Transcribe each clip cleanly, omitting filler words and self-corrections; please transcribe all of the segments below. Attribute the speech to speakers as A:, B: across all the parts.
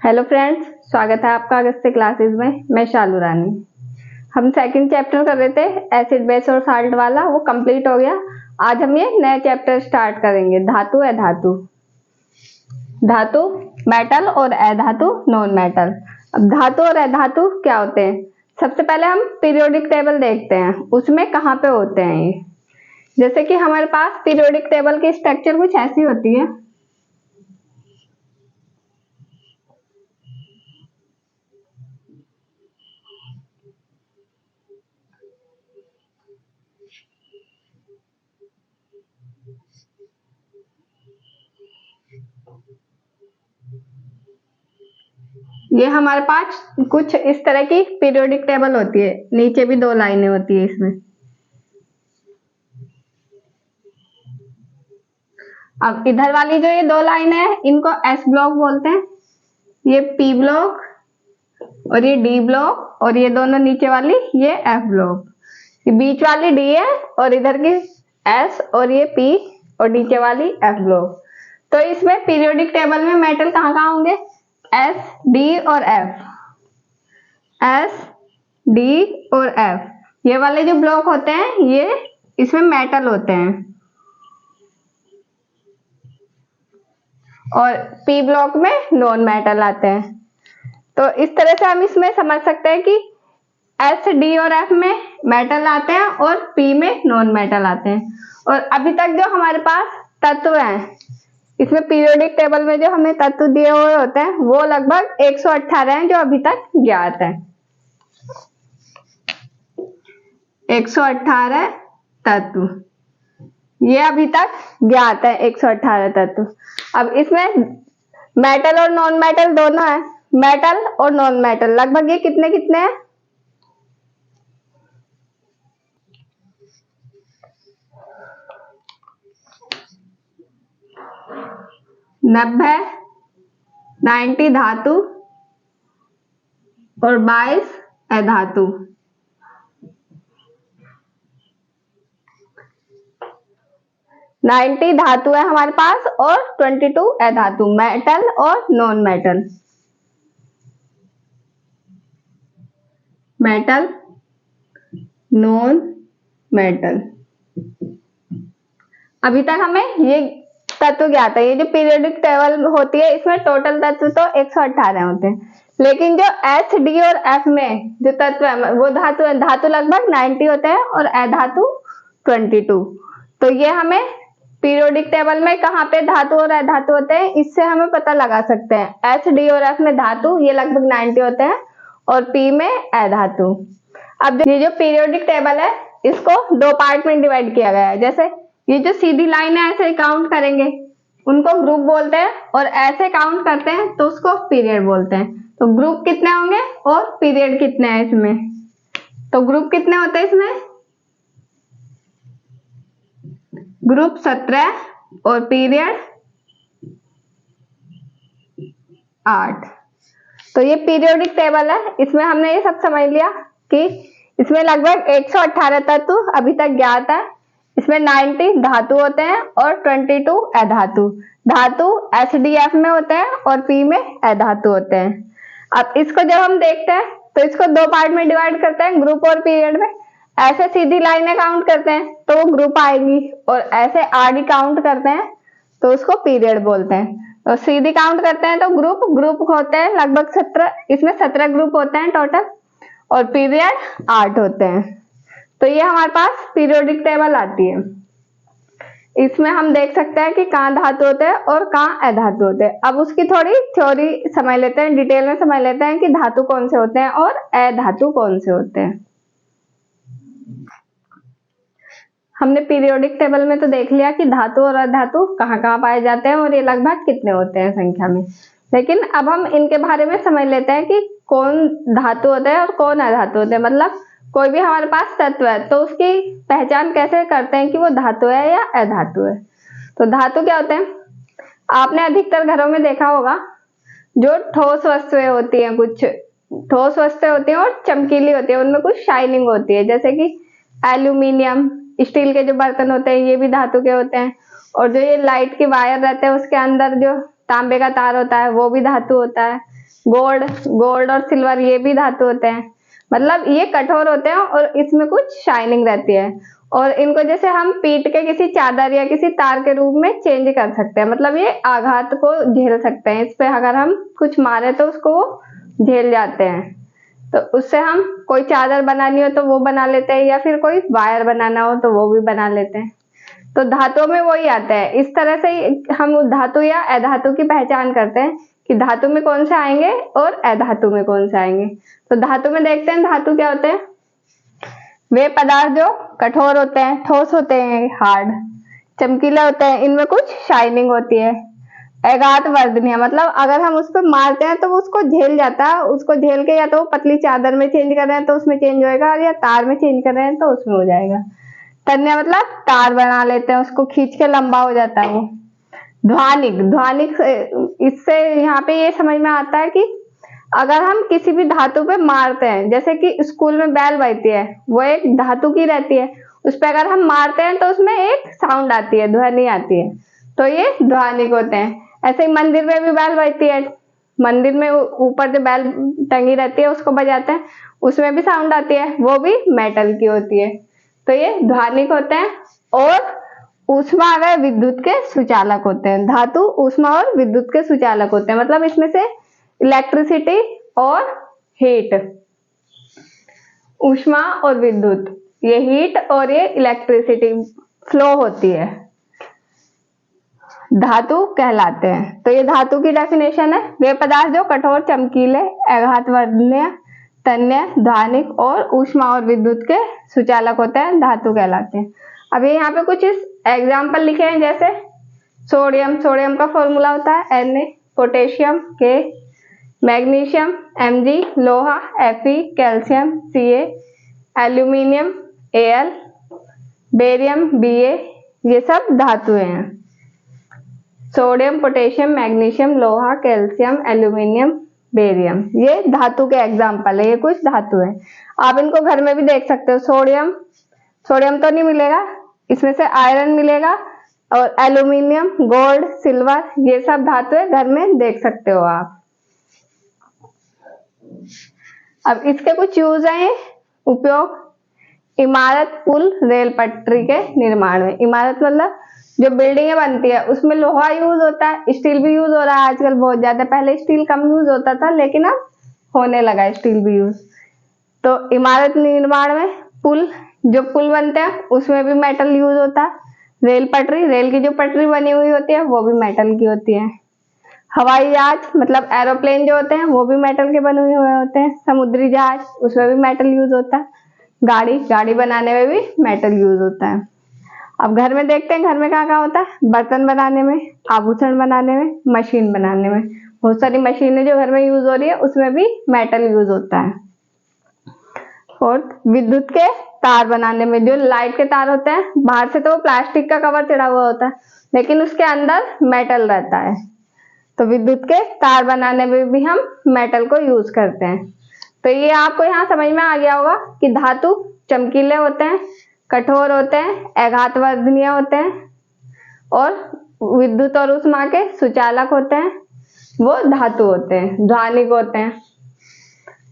A: Hello friends, स्वागत है आपका अगस्त्य क्लासेस में। मैं शालू रानी। हम सेकंड चैप्टर कर रहे थे एसिड बेस और साल्ट वाला, वो कंप्लीट हो गया। आज हम ये नया चैप्टर स्टार्ट करेंगे, धातु अधातु। धातु मेटल और अधातु नॉन मेटल। अब धातु और अधातु क्या होते हैं? सबसे पहले हम पीरियोडिक टेबल देखते हैं, उसमें कहाँ पे होते हैं ये। जैसे कि हमारे पास पीरियोडिक टेबल की स्ट्रक्चर कुछ ऐसी होती है। ये हमारे पास कुछ इस तरह की पीरियोडिक टेबल होती है, नीचे भी दो लाइनें होती है इसमें। अब इधर वाली जो ये दो लाइनें हैं, इनको एस ब्लॉक बोलते हैं। ये पी ब्लॉक और ये डी ब्लॉक, और ये दोनों नीचे वाली ये एफ ब्लॉक। ये बीच वाली डी है और इधर की एस, और ये पी और नीचे वाली एफ ब्लॉक। तो इसमें पीरियोडिक टेबल में मेटल कहाँ कहाँ होंगे? एस, डी और एफ। एस, डी और एफ, ये वाले जो ब्लॉक होते हैं ये इसमें मेटल होते हैं। और पी ब्लॉक में नॉन मेटल आते हैं। तो इस तरह से हम इसमें समझ सकते हैं कि एस, डी और एफ में मेटल आते हैं और पी में नॉन मेटल आते हैं। और अभी तक जो हमारे पास तत्व हैं, इसमें पीरियोडिक टेबल में जो हमें तत्व दिए हुए होते हैं वो लगभग 118 हैं जो अभी तक ज्ञात है। 118 तत्व ये अभी तक ज्ञात है, 118 तत्व। अब इसमें मेटल और नॉन मेटल दोनों है। मेटल और नॉन मेटल लगभग ये कितने कितने हैं? नब्बे 90 धातु और 22 अधातु। नाइन्टी धातु है हमारे पास और 22 अधातु, मेटल और non metal. Metal, non metal. अभी तक हमें ये तत्व ज्ञात है। ये जो पीरियोडिक टेबल होती है इसमें टोटल तत्व तो 118 होते हैं, लेकिन जो एच, डी और एफ में जो तत्व है वो धातु है। धातु लगभग 90 होते हैं और अधातु 22। तो ये हमें पीरियोडिक टेबल में कहाँ पे धातु और अधातु होते हैं इससे हमें पता लगा सकते हैं। एच, डी और एफ में धातु ये लगभग 90 होते हैं और पी में अधातु। अब ये जो पीरियोडिक टेबल है इसको दो पार्ट में डिवाइड किया गया है। जैसे ये जो सीधी लाइन है ऐसे काउंट करेंगे उनको ग्रुप बोलते हैं, और ऐसे काउंट करते हैं तो उसको पीरियड बोलते हैं। तो ग्रुप कितने होंगे और पीरियड कितने हैं इसमें? तो ग्रुप कितने होते हैं इसमें? ग्रुप 17 और पीरियड 8। तो ये पीरियोडिक टेबल है। इसमें हमने ये सब समझ लिया कि इसमें लगभग 118 तत्व अभी तक ज्ञात है। इसमें 90 धातु होते हैं और 22 अधातु। धातु एच, डी, एफ में होते हैं और पी में अधातु होते हैं। अब इसको जब हम देखते हैं तो इसको दो पार्ट में डिवाइड करते हैं, ग्रुप और पीरियड में। ऐसे सीधी लाइनें काउंट करते हैं तो वो ग्रुप आएगी, और ऐसे आगे काउंट करते हैं तो उसको पीरियड बोलते हैं। तो सीधी काउंट करते हैं तो ग्रुप होते हैं लगभग 17। इसमें 17 ग्रुप होते हैं टोटल, और पीरियड 8 होते हैं। तो ये हमारे पास पीरियोडिक टेबल आती है। इसमें हम देख सकते हैं कि कहाँ धातु होते हैं और कहाँ अधातु होते हैं। अब उसकी थोड़ी थ्योरी समझ लेते हैं, डिटेल में समझ लेते हैं कि धातु कौन से होते हैं और अधातु कौन से होते हैं। हमने पीरियोडिक टेबल में तो देख लिया कि धातु और अधातु कहाँ कहाँ पाए जाते हैं और ये लगभग कितने होते हैं संख्या में। लेकिन अब हम इनके बारे में समझ लेते हैं कि कौन धातु होते हैं और कौन अधातु होते हैं। मतलब कोई भी हमारे पास तत्व है तो उसकी पहचान कैसे करते हैं कि वो धातु है या अधातु है। तो धातु क्या होते हैं? आपने अधिकतर घरों में देखा होगा जो ठोस वस्तुएं होती हैं, कुछ ठोस वस्तुएं होती हैं और चमकीली होती है, उनमें कुछ शाइनिंग होती है। जैसे कि एल्यूमिनियम, स्टील के जो बर्तन होते हैं ये भी धातु के होते हैं। और जो ये लाइट के वायर रहते हैं उसके अंदर जो तांबे का तार होता है वो भी धातु होता है। गोल्ड और सिल्वर ये भी धातु होते हैं। मतलब ये कठोर होते हैं और इसमें कुछ शाइनिंग रहती है, और इनको जैसे हम पीट के किसी चादर या किसी तार के रूप में चेंज कर सकते हैं। मतलब ये आघात को झेल सकते हैं, इस पे अगर हम कुछ मारे तो उसको वो झेल जाते हैं। तो उससे हम कोई चादर बनानी हो तो वो बना लेते हैं, या फिर कोई वायर बनाना हो तो वो भी बना लेते हैं। तो धातुओं में वही आता है। इस तरह से हम धातु या अधातु की पहचान करते हैं कि धातु में कौन से आएंगे और अधातु में कौन से आएंगे। तो धातु में देखते हैं धातु क्या होते हैं। वे पदार्थ जो कठोर होते हैं, ठोस होते हैं, हार्ड, चमकीले होते हैं, इनमें कुछ शाइनिंग होती है। अघात वर्धनीय मतलब अगर हम उस पर मारते हैं तो वो उसको झेल जाता है, उसको झेल के या तो पतली चादर में चेंज कर रहे हैं तो उसमें चेंज होएगा, या तार में चेंज कर रहे हैं तो उसमें हो जाएगा। तन्य मतलब तार बना लेते हैं, उसको खींच के लंबा हो जाता है वो। ध्वानिक इससे यहाँ पे ये समझ में आता है कि अगर हम किसी भी धातु पे मारते हैं, जैसे कि स्कूल में बैल बजती है, वो एक धातु की रहती है, उस पर अगर हम मारते हैं तो उसमें एक साउंड आती है, ध्वनि आती है, तो ये ध्वनिक होते हैं। ऐसे ही मंदिर में भी बैल बजती है, मंदिर में ऊपर जो बैल टंगी रहती है उसको बजाते हैं, उसमें भी साउंड आती है, वो भी मेटल की होती है। तो ये ध्वनिक होते हैं। और ऊष्मा व विद्युत के सुचालक होते हैं। धातु ऊष्मा और विद्युत के सुचालक होते हैं, मतलब इसमें से इलेक्ट्रिसिटी और हीट, ऊष्मा और विद्युत, ये हीट और ये इलेक्ट्रिसिटी फ्लो होती है, धातु कहलाते हैं। तो ये धातु की डेफिनेशन है। वे पदार्थ जो कठोर, चमकीले, आघात वर्धनीय, तन्य, ध्वनिक और ऊष्मा और विद्युत के सुचालक होते हैं, धातु कहलाते हैं। अभी यहाँ पे कुछ इस एग्जाम्पल लिखे हैं, जैसे सोडियम का फॉर्मूला होता है Na, potassium K, magnesium Mg, लोहा Fe, calcium Ca, aluminium Al, barium Ba, ये सब धातुएं हैं। सोडियम, पोटेशियम, मैग्नीशियम, लोहा, कैल्शियम, एल्यूमिनियम, बेरियम, ये धातु के एग्जाम्पल है। ये कुछ धातु है, आप इनको घर में भी देख सकते हो। सोडियम तो नहीं मिलेगा, इसमें से आयरन मिलेगा, और एल्यूमिनियम, गोल्ड, सिल्वर, ये सब धातुएं घर में देख सकते हो आप। अब इसके कुछ यूज है, उपयोग। इमारत, पुल, रेल पटरी के निर्माण में। इमारत मतलब जो बिल्डिंगें बनती है उसमें लोहा यूज होता है, स्टील भी यूज हो रहा है आजकल बहुत ज्यादा। पहले स्टील कम यूज होता था, लेकिन अब होने लगा स्टील भी यूज। तो इमारत निर्माण में पुल, जो पुल बनते हैं उसमें भी मेटल यूज होता है। रेल पटरी, रेल की जो पटरी बनी हुई होती है वो भी मेटल की होती है। हवाई जहाज मतलब एरोप्लेन जो होते हैं वो भी मेटल के बने हुए होते हैं। समुद्री जहाज, उसमें भी मेटल यूज होता है। गाड़ी बनाने में भी मेटल यूज होता है। अब घर में देखते हैं, घर में क्या क्या होता है। बर्तन बनाने में, आभूषण बनाने में, मशीन बनाने में, बहुत सारी मशीनें जो घर में यूज हो रही है उसमें भी मेटल यूज होता है। और विद्युत के तार बनाने में, जो लाइट के तार होते हैं, बाहर से तो वो प्लास्टिक का कवर चढ़ा हुआ होता है, लेकिन उसके अंदर मेटल रहता है। तो विद्युत के तार बनाने में भी हम मेटल को यूज करते हैं। तो ये आपको यहाँ समझ में आ गया होगा कि धातु चमकीले होते हैं, कठोर होते हैं, आघात वर्धनीय होते हैं, और विद्युत और ऊष्मा के सुचालक होते हैं, वो धातु होते हैं, ध्वनिक होते हैं।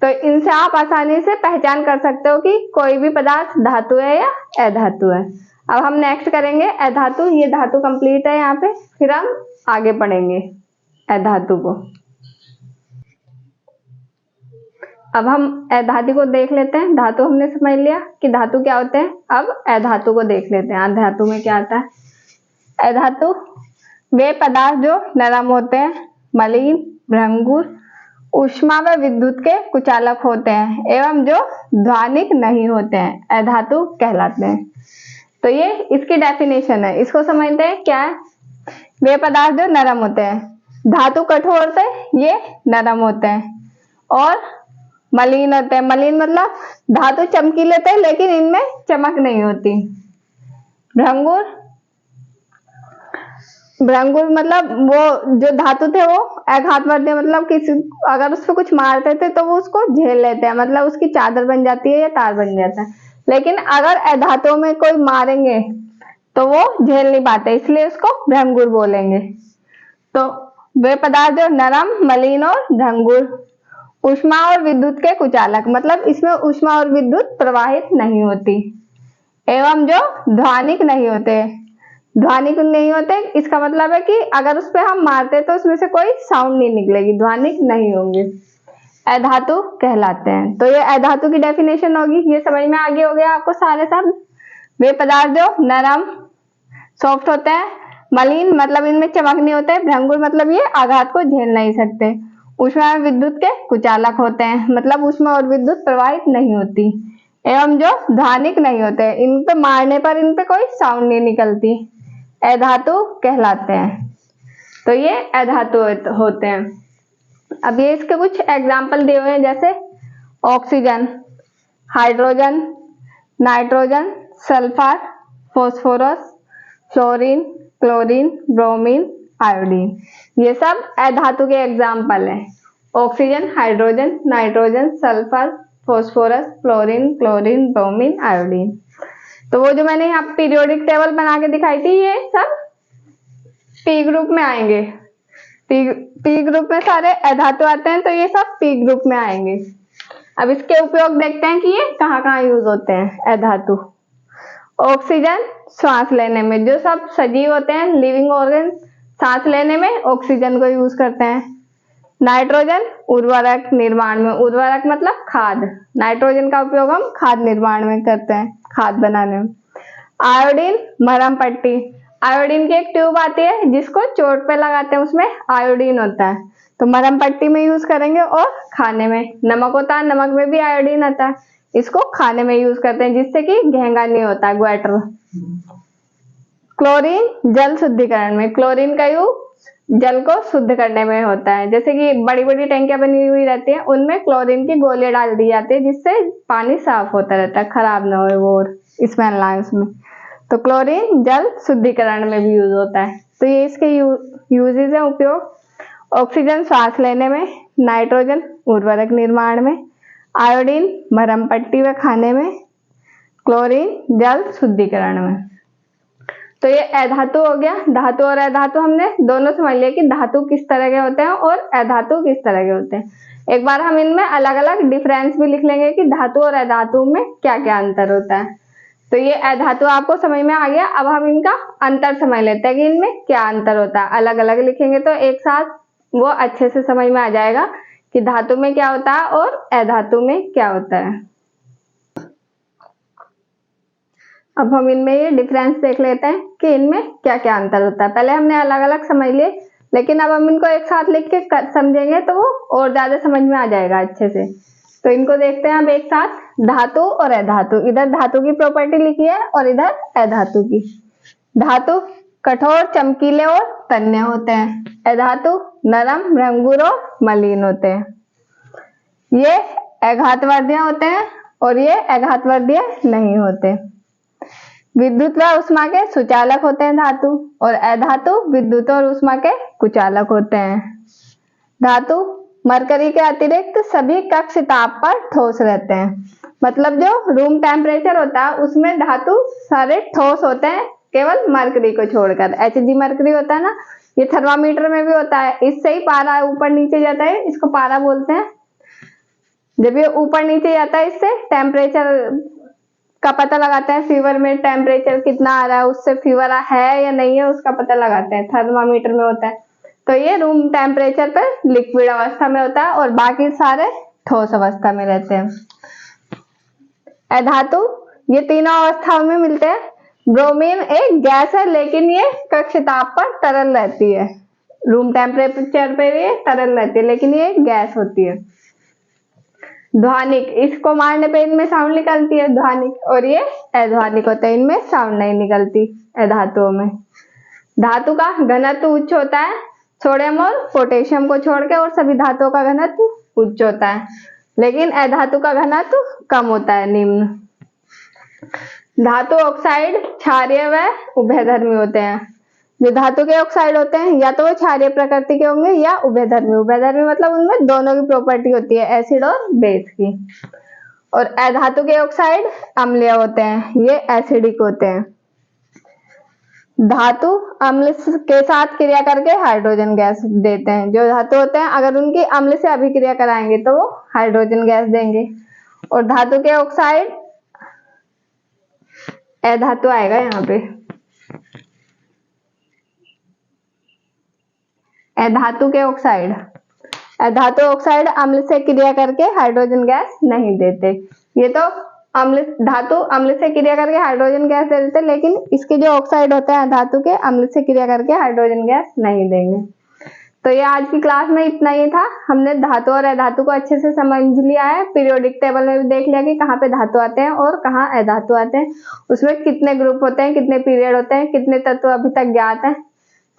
A: तो इनसे आप आसानी से पहचान कर सकते हो कि कोई भी पदार्थ धातु है या अधातु है। अब हम नेक्स्ट करेंगे अधातु। ये धातु कंप्लीट है यहाँ पे, फिर हम आगे पढ़ेंगे अधातु को। अब हम अधातु को देख लेते हैं। धातु हमने समझ लिया कि धातु क्या होते हैं। अब अधातु को देख लेते हैं, अधातु में क्या आता है। अधातु वे पदार्थ जो नरम होते हैं, मलिन, भंगुर, ऊष्मा व विद्युत के कुचालक होते हैं, एवं जो ध्वनिक नहीं होते हैं, अधातु कहलाते हैं। तो ये इसकी डेफिनेशन है, इसको समझते हैं क्या है। वे पदार्थ जो नरम होते हैं, धातु कठोर होते हैं, ये नरम होते हैं, और मलिन होते हैं। मलिन मतलब धातु चमकीले होते हैं लेकिन इनमें चमक नहीं होती। भंगुर मतलब वो जो धातु थे वो आघात वर्धनीय, मतलब किसी अगर उस पर कुछ मारते थे तो वो उसको झेल लेते हैं, मतलब उसकी चादर बन जाती है या तार बन जाता है। लेकिन अगर अधातुओं में कोई मारेंगे तो वो झेल नहीं पाते, इसलिए उसको भंगुर बोलेंगे। तो वे पदार्थ जो नरम, मलिन और भंगुर। ऊष्मा और विद्युत के कुचालक, मतलब इसमें ऊष्मा और विद्युत प्रवाहित नहीं होती। एवं जो ध्वनिक नहीं होते। ध्वनिक नहीं होते इसका मतलब है कि अगर उस पर हम मारते तो उसमें से कोई साउंड नहीं निकलेगी, ध्वनिक नहीं होंगे, अधातु कहलाते हैं। तो ये अधातु की डेफिनेशन होगी, ये समझ में आगे हो गया आपको सारे शब्द। वे पदार्थ जो नरम सॉफ्ट होते हैं, मलिन मतलब इनमें चमक नहीं होते, भंगुर मतलब ये आघात को झेल नहीं सकते, ऊष्मा में विद्युत के कुचालक होते हैं, मतलब ऊष्मा और विद्युत प्रवाहित नहीं होती, एवं जो ध्वनिक नहीं होते, इन पे मारने पर इन पे कोई साउंड नहीं निकलती, अधातु कहलाते हैं। तो ये अधातु होते हैं। अब ये इसके कुछ एग्जाम्पल दिए हुए हैं, जैसे oxygen, hydrogen, nitrogen, sulphur, phosphorus, fluorine, chlorine, bromine, iodine, ये सब अधातु के एग्जाम्पल हैं। Oxygen, hydrogen, nitrogen, sulphur, phosphorus, fluorine, chlorine, bromine, iodine. तो वो जो मैंने यहाँ पीरियोडिक टेबल बना के दिखाई थी, ये सब पी ग्रुप में आएंगे। पी ग्रुप में सारे अधातु आते हैं, तो ये सब पी ग्रुप में आएंगे। अब इसके उपयोग देखते हैं कि ये कहाँ कहाँ यूज होते हैं अधातु। ऑक्सीजन सांस लेने में, जो सब सजीव होते हैं लिविंग ऑर्गन, सांस लेने में ऑक्सीजन को यूज करते हैं। नाइट्रोजन उर्वरक निर्माण में, उर्वरक मतलब खाद, नाइट्रोजन का उपयोग हम खाद निर्माण में करते हैं, खाद बनाने में। आयोडीन मरहम पट्टी, आयोडीन की एक ट्यूब आती है जिसको चोट पे लगाते हैं, उसमें आयोडीन होता है, तो मरहम पट्टी में यूज करेंगे। और खाने में नमक होता है, नमक में भी आयोडीन आता है, इसको खाने में यूज करते हैं जिससे कि घेंगा नहीं होता, ग्वेटर। क्लोरीन जल शुद्धिकरण में, क्लोरीन का यूज जल को शुद्ध करने में होता है, जैसे कि बड़ी बड़ी टैंकियां बनी हुई रहती हैं, उनमें क्लोरीन की गोलियां डाल दी जाती है जिससे पानी साफ होता रहता है, खराब ना हो वो और स्मेल ना आए उसमें। तो क्लोरीन जल शुद्धिकरण में भी यूज होता है। तो ये इसके यूजेज है, उपयोग। ऑक्सीजन सांस लेने में, नाइट्रोजन उर्वरक निर्माण में, आयोडीन मरहम पट्टी व खाने में, क्लोरीन जल शुद्धिकरण में। तो ये अधातु हो गया। धातु और अधातु हमने दोनों समझ लिया कि धातु किस तरह के होते हैं और अधातु किस तरह के होते हैं। एक बार हम इनमें अलग अलग डिफरेंस भी लिख लेंगे कि धातु और अधातु में क्या क्या अंतर होता है। तो ये अधातु आपको समझ में आ गया। अब हम इनका अंतर समझ लेते हैं कि इनमें क्या अंतर होता है। अलग अलग लिखेंगे तो एक साथ वो अच्छे से समझ में आ जाएगा कि धातु में क्या होता है और अधातु में क्या होता है। अब हम इनमें ये डिफरेंस देख लेते हैं कि इनमें क्या क्या अंतर होता है। पहले हमने अलग अलग समझ लिए, लेकिन अब हम इनको एक साथ लिख के समझेंगे तो वो और ज्यादा समझ में आ जाएगा अच्छे से। तो इनको देखते हैं अब एक साथ, धातु और अधातु। इधर धातु की प्रॉपर्टी लिखी है और इधर अधातु की। धातु कठोर, चमकीले और तन्य होते हैं। अधातु नरम, भंगुर और मलिन होते हैं। ये आघातवर्धीय होते हैं और ये आघातवर्धीय नहीं होते। विद्युत व उष्मा के सुचालक होते हैं धातु, और अधातु विद्युत और उष्मा के कुचालक होते हैं। धातु मरकरी के अतिरिक्त सभी कक्ष ताप पर ठोस रहते हैं। मतलब जो रूम टेम्परेचर होता है उसमें धातु सारे ठोस होते हैं, केवल मरकरी को छोड़कर। Hg मरकरी होता है ना, ये थर्मामीटर में भी होता है, इससे ही पारा ऊपर नीचे जाता है, इसको पारा बोलते हैं। जब ये ऊपर नीचे जाता है इससे टेम्परेचर का पता लगाते हैं। फीवर में टेम्परेचर कितना आ रहा है, उससे फीवर है या नहीं है उसका पता लगाते हैं, थर्मामीटर में होता है। तो ये रूम टेम्परेचर पर लिक्विड अवस्था में होता है और बाकी सारे ठोस अवस्था में रहते हैं। अधातु ये तीनों अवस्थाओं में मिलते हैं। ब्रोमीन एक गैस है, लेकिन ये कक्ष ताप पर तरल रहती है। रूम टेम्परेचर पे ये तरल रहती है, लेकिन ये गैस होती है। ध्वनिक, इसको मारने पे इनमें साउंड निकलती है ध्वनिक, और ये अध्वनिक होते हैं, इनमें साउंड नहीं निकलती अधातुओं में। धातु का घनत्व उच्च होता है, सोडियम और पोटेशियम को छोड़ के, और सभी धातुओं का घनत्व उच्च होता है, लेकिन अधातु का घनत्व कम होता है, निम्न। धातु ऑक्साइड क्षारीय व उभयधर्मी होते हैं। जो धातु के ऑक्साइड होते हैं या तो वो क्षारीय प्रकृति के होंगे या उभयधर्मी। उभयधर्मी मतलब उनमें दोनों की प्रॉपर्टी होती है, एसिड और बेस की। और अधातु के ऑक्साइड अम्लीय होते हैं, ये एसिडिक होते हैं। धातु अम्ल के साथ क्रिया करके हाइड्रोजन गैस देते हैं। जो धातु होते हैं अगर उनकी अम्ल से अभिक्रिया कराएंगे तो वो हाइड्रोजन गैस देंगे। और धातु के ऑक्साइड अधातु आएगा यहाँ पे, अधातु के ऑक्साइड, अधातु ऑक्साइड अम्ल से क्रिया करके हाइड्रोजन गैस नहीं देते। ये तो अम्ल धातु अम्ल से क्रिया करके हाइड्रोजन गैस दे देते, लेकिन इसके जो ऑक्साइड होते हैं धातु के अम्ल से क्रिया करके हाइड्रोजन गैस नहीं देंगे। तो ये आज की क्लास में इतना ही था। हमने धातु और अधातु को अच्छे से समझ लिया है। पीरियोडिक टेबल में भी देख लिया कि कहाँ पे धातु आते हैं और कहाँ अधातु आते हैं, उसमें कितने ग्रुप होते हैं, कितने पीरियड होते हैं, कितने तत्व अभी तक ज्ञात हैं,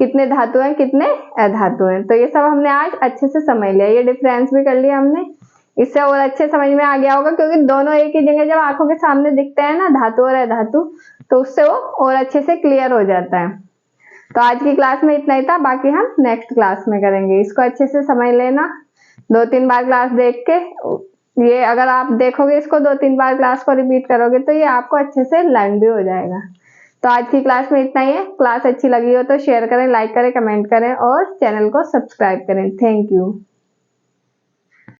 A: कितने धातु हैं, कितने अधातु हैं। तो ये सब हमने आज अच्छे से समझ लिया। ये डिफरेंस भी कर लिया हमने, इससे और अच्छे समझ में आ गया होगा, क्योंकि दोनों एक ही जगह जब आंखों के सामने दिखते हैं ना, धातु और अधातु, तो उससे वो और अच्छे से क्लियर हो जाता है। तो आज की क्लास में इतना ही था, बाकी हम नेक्स्ट क्लास में करेंगे। इसको अच्छे से समझ लेना, 2-3 बार क्लास देख के, ये अगर आप देखोगे इसको 2-3 बार क्लास को रिपीट करोगे तो ये आपको अच्छे से लर्न भी हो जाएगा। तो आज की क्लास में इतना ही है। क्लास अच्छी लगी हो तो शेयर करें, लाइक करें, कमेंट करें और चैनल को सब्सक्राइब करें। Thank you.